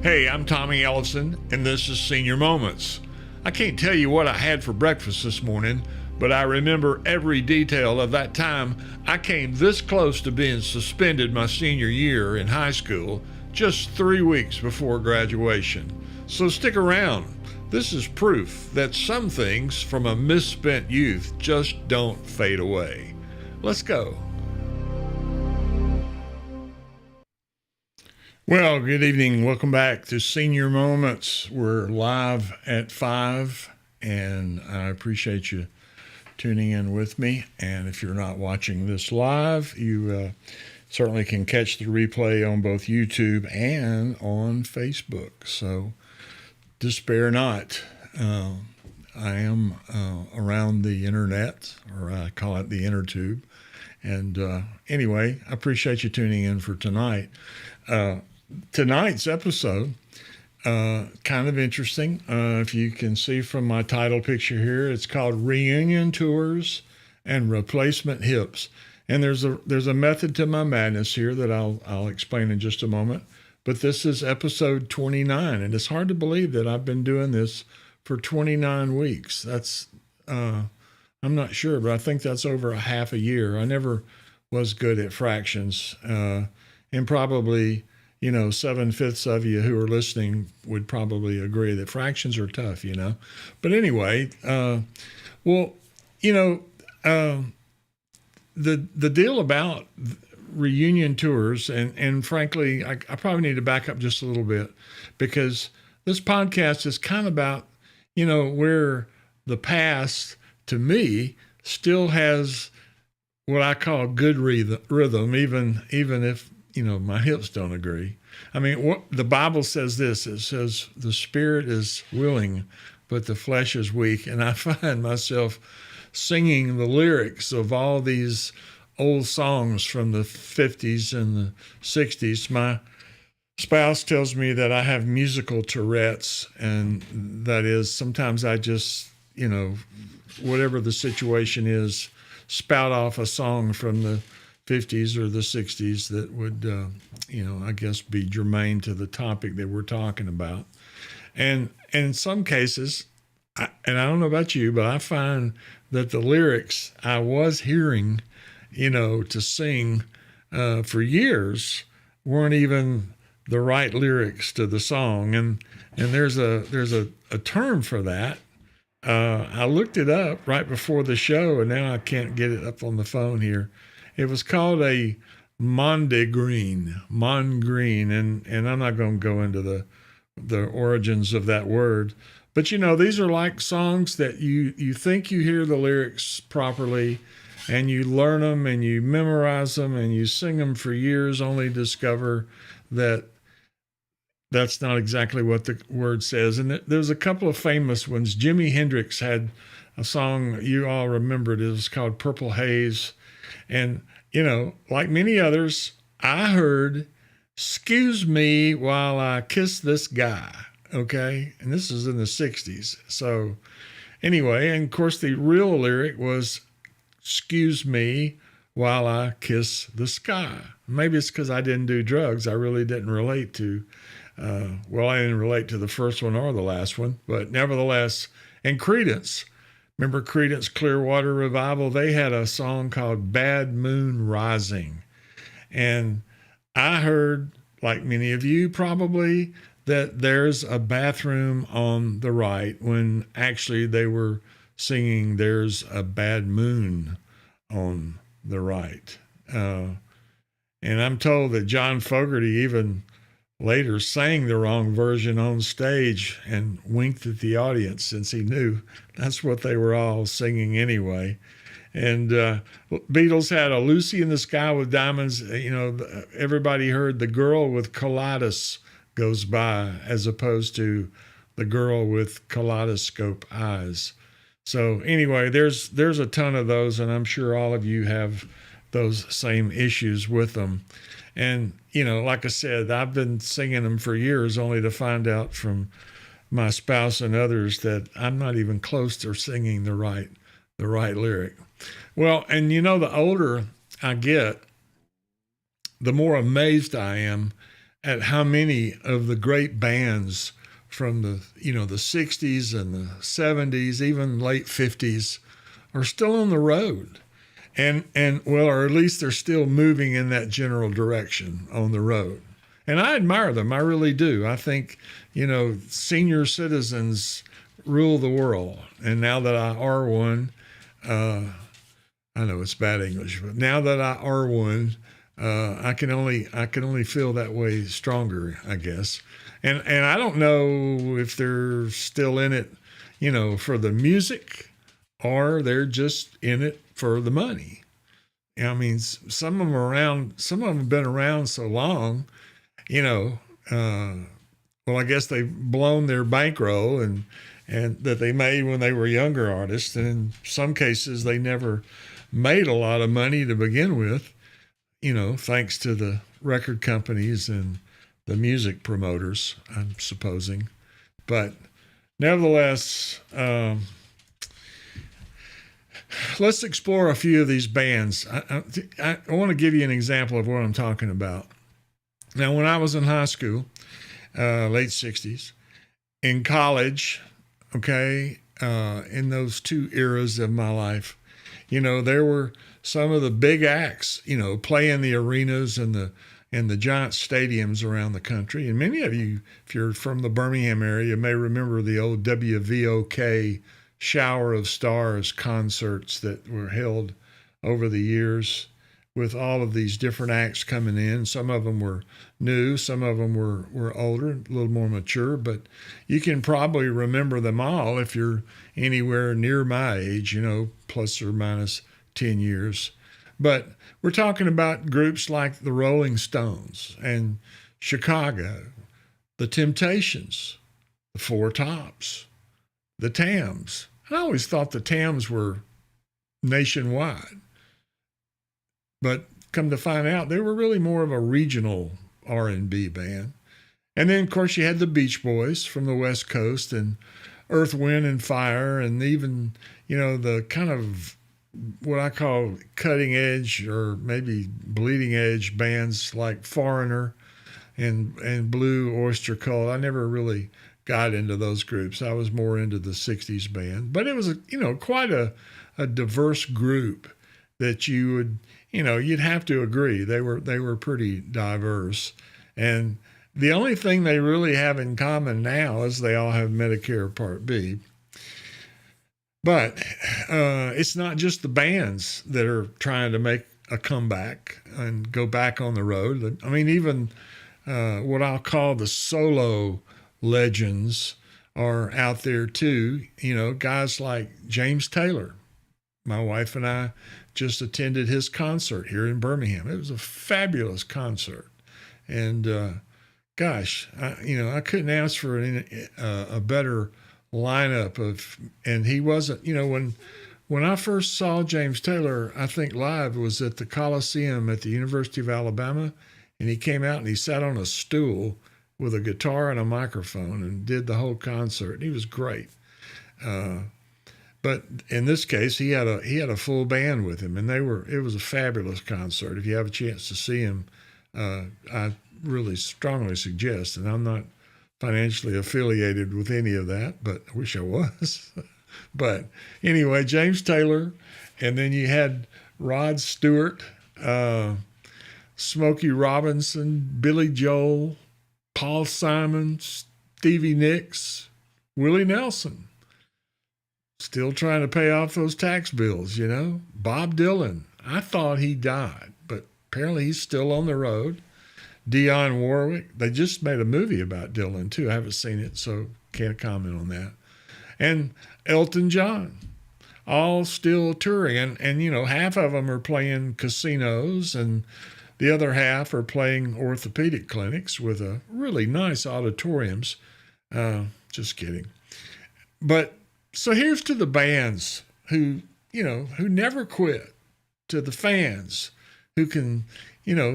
Hey, I'm Tommy Ellison, and this is Senior Moments. I can't tell you what I had for breakfast this morning, but I remember every detail of that time I came this close to being suspended my senior year in high school, just 3 weeks before graduation. So stick around. This is proof that some things from a misspent youth just don't fade away. Let's go. Well, good evening. Welcome back to Senior Moments. We're live at 5, and I appreciate you tuning in with me. And if you're not watching this live, you certainly can catch the replay on both YouTube and on Facebook. So despair not. I am around the internet, or I call it the inner tube. And anyway, I appreciate you tuning in for tonight. Tonight's episode, kind of interesting. If you can see from my title picture here, it's called Reunion Tours and Replacement Hips. And there's a method to my madness here that I'll explain in just a moment. But this is episode 29, and it's hard to believe that I've been doing this for 29 weeks. That's I'm not sure, but I think that's over a half a year. I never was good at fractions, and probably 7/5 of you who are listening would probably agree that fractions are tough, But anyway, the deal about reunion tours, and frankly, I probably need to back up just a little bit, because this podcast is kind of about, where the past, to me, still has what I call good rhythm, even if my hips don't agree. I mean, what the Bible says this, it says the spirit is willing, but the flesh is weak. And I find myself singing the lyrics of all these old songs from the 50s and the 60s. My spouse tells me that I have musical Tourette's, and that is sometimes I just, whatever the situation is, spout off a song from the 50s or the 60s that would, I guess, be germane to the topic that we're talking about. And in some cases, and I don't know about you, but I find that the lyrics I was hearing, to sing for years weren't even the right lyrics to the song. And there's a term for that. I looked it up right before the show, and now I can't get it up on the phone here. It was called a mondegreen, and I'm not going to go into the origins of that word. But, these are like songs that you think you hear the lyrics properly, and you learn them, and you memorize them, and you sing them for years, only to discover that that's not exactly what the word says. And there's a couple of famous ones. Jimi Hendrix had a song you all remembered. It was called Purple Haze. And, like many others, I heard, "Excuse me while I kiss this guy." Okay. And this is in the 60s. So anyway, and of course the real lyric was, "Excuse me while I kiss the sky." Maybe it's because I didn't do drugs. I really didn't relate to, I didn't relate to the first one or the last one, but nevertheless, and Creedence. Remember Creedence Clearwater Revival? They had a song called Bad Moon Rising. And I heard, like many of you probably, that there's a bathroom on the right, when actually they were singing There's a Bad Moon on the Right. And I'm told that John Fogerty even later sang the wrong version on stage and winked at the audience, since he knew that's what they were all singing anyway. And Beatles had a Lucy in the Sky with Diamonds. Everybody heard The Girl with Colitis Goes By, as opposed to The Girl with Kaleidoscope Eyes. So anyway, there's a ton of those, and I'm sure all of you have those same issues with them. And, like I said, I've been singing them for years, only to find out from my spouse and others that I'm not even close to singing the right lyric. Well, and the older I get, the more amazed I am at how many of the great bands from the 60s and the 70s, even late 50s, are still on the road. And well, or at least they're still moving in that general direction on the road. And I admire them. I really do. I think, senior citizens rule the world. And now that I are one, I know it's bad English, but now that I are one, I can only feel that way stronger, I guess. And I don't know if they're still in it, for the music, or they're just in it for the money. I mean, some of them have been around so long, well, I guess they've blown their bankroll and that they made when they were younger artists. And in some cases, they never made a lot of money to begin with, thanks to the record companies and the music promoters, I'm supposing. But nevertheless, let's explore a few of these bands. I want to give you an example of what I'm talking about. Now, when I was in high school, late 60s, in college, in those two eras of my life, there were some of the big acts, playing the arenas and the giant stadiums around the country. And many of you, if you're from the Birmingham area, may remember the old WVOK Shower of Stars concerts that were held over the years with all of these different acts coming in. Some of them were new, some of them were older, a little more mature, but you can probably remember them all if you're anywhere near my age, plus or minus 10 years. But we're talking about groups like the Rolling Stones and Chicago, the Temptations, the Four Tops, the Tams. I always thought the Tams were nationwide, but come to find out, they were really more of a regional R&B band. And then, of course, you had the Beach Boys from the West Coast and Earth, Wind, and Fire, and even, the kind of what I call cutting edge or maybe bleeding edge bands like Foreigner and Blue Oyster Cult. I never really got into those groups. I was more into the 60s band. But it was, quite a diverse group that you would, you'd have to agree. They were pretty diverse. And the only thing they really have in common now is they all have Medicare Part B. But it's not just the bands that are trying to make a comeback and go back on the road. I mean, even what I'll call the solo legends are out there too. Guys like James Taylor. My wife and I just attended his concert here in Birmingham. It was a fabulous concert. And gosh, I couldn't ask for a better lineup of, and he wasn't, when I first saw James Taylor, I think live was at the Coliseum at the University of Alabama, and he came out and he sat on a stool with a guitar and a microphone and did the whole concert. He was great. But in this case, he had a full band with him, and it was a fabulous concert. If you have a chance to see him, I really strongly suggest, and I'm not financially affiliated with any of that, but I wish I was. But anyway, James Taylor, and then you had Rod Stewart, Smokey Robinson, Billy Joel, Paul Simon, Stevie Nicks, Willie Nelson. Still trying to pay off those tax bills, Bob Dylan. I thought he died, but apparently he's still on the road. Dionne Warwick. They just made a movie about Dylan, too. I haven't seen it, so can't comment on that. And Elton John, all still touring. And half of them are playing casinos, and the other half are playing orthopedic clinics with a really nice auditoriums. Just kidding. But so here's to the bands who never quit, to the fans who can,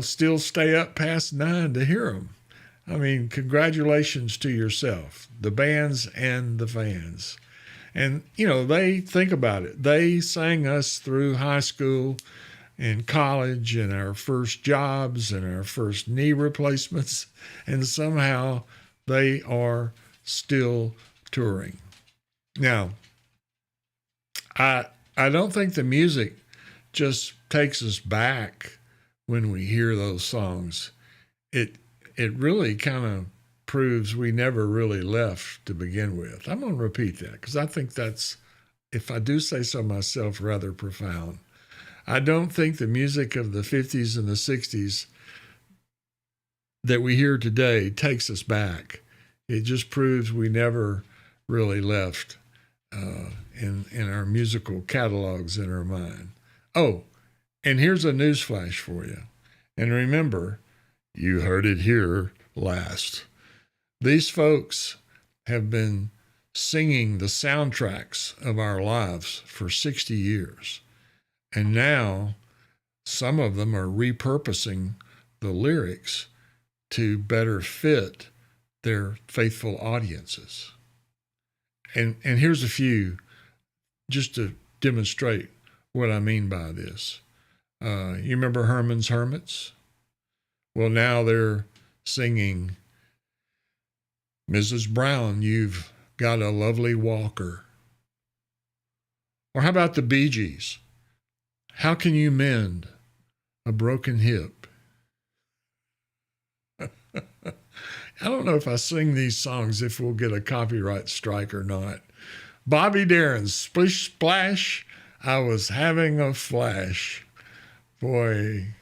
still stay up past 9 to hear them. I mean, congratulations to yourself, the bands and the fans. And, they think about it. They sang us through high school, in college and our first jobs and our first knee replacements, and somehow they are still touring. Now, I don't think the music just takes us back when we hear those songs. It really kind of proves we never really left to begin with. I'm going to repeat that because I think that's, if I do say so myself, rather profound. I don't think the music of the 50s and the 60s that we hear today takes us back. It just proves we never really left in our musical catalogs in our mind. Oh, and here's a news flash for you. And remember, you heard it here last. These folks have been singing the soundtracks of our lives for 60 years. And now some of them are repurposing the lyrics to better fit their faithful audiences. And here's a few just to demonstrate what I mean by this. You remember Herman's Hermits? Well, now they're singing, Mrs. Brown, you've got a lovely walker. Or how about the Bee Gees? How can you mend a broken hip? I don't know if I sing these songs if we'll get a copyright strike or not. Bobby Darin's Splish Splash, I was having a flash. Boy,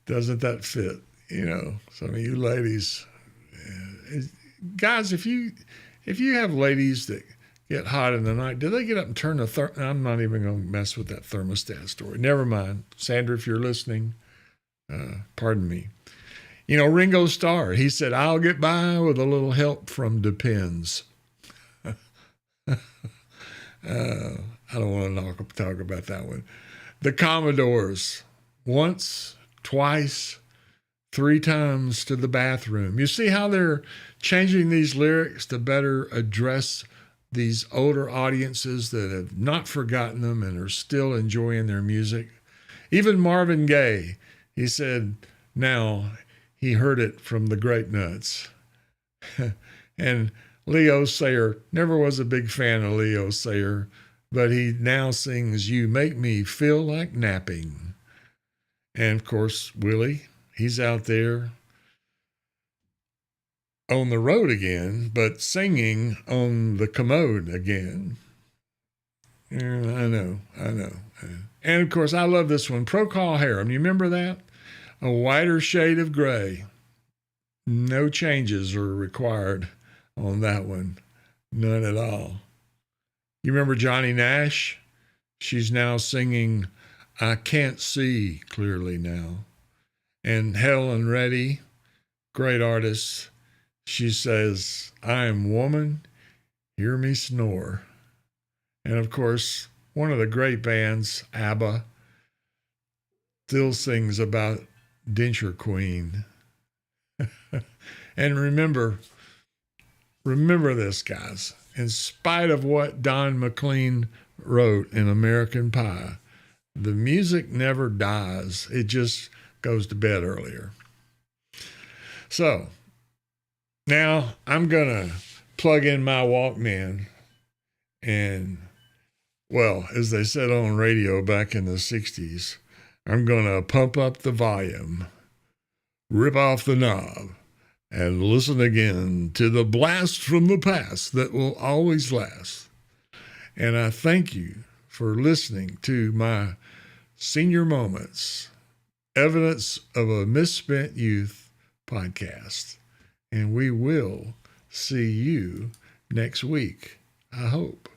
doesn't that fit? You know, some of you ladies, guys, if you have ladies that get hot in the night, do they get up and turn the I'm not even going to mess with that thermostat story. Never mind. Sandra, if you're listening, pardon me. You know, Ringo Starr, he said, I'll get by with a little help from Depends. I don't want to talk about that one. The Commodores, once, twice, 3 times to the bathroom. You see how they're changing these lyrics to better address these older audiences that have not forgotten them and are still enjoying their music. Even Marvin Gaye, he said, now he heard it from the Grape Nuts. And Leo Sayer, never was a big fan of Leo Sayer, but he now sings, You Make Me Feel Like Napping. And of course, Willie, he's out there on the road again, but singing on the commode again. Yeah, I know. And of course, I love this one, Procol Harum. You remember that? A whiter shade of gray. No changes are required on that one. None at all. You remember Johnny Nash? She's now singing, I Can't See Clearly Now. And Helen Reddy, great artist, she says, I am woman, hear me snore. And of course, one of the great bands, ABBA, still sings about Denture Queen. And remember this, guys. In spite of what Don McLean wrote in American Pie, the music never dies. It just goes to bed earlier. So now I'm going to plug in my Walkman and, well, as they said on radio back in the 60s, I'm going to pump up the volume, rip off the knob, and listen again to the blast from the past that will always last. And I thank you for listening to my Senior Moments, Evidence of a Misspent Youth podcast. And we will see you next week, I hope.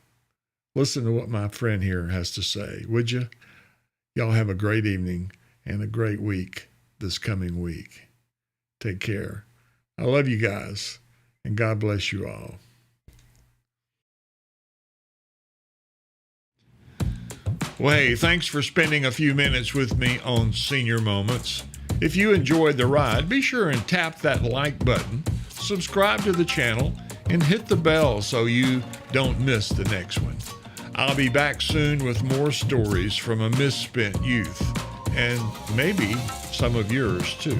Listen to what my friend here has to say, would you? Y'all have a great evening and a great week this coming week. Take care. I love you guys, and God bless you all. Well, hey, thanks for spending a few minutes with me on Senior Moments. If you enjoyed the ride, be sure and tap that like button, subscribe to the channel, and hit the bell so you don't miss the next one. I'll be back soon with more stories from a misspent youth. and maybe some of yours too.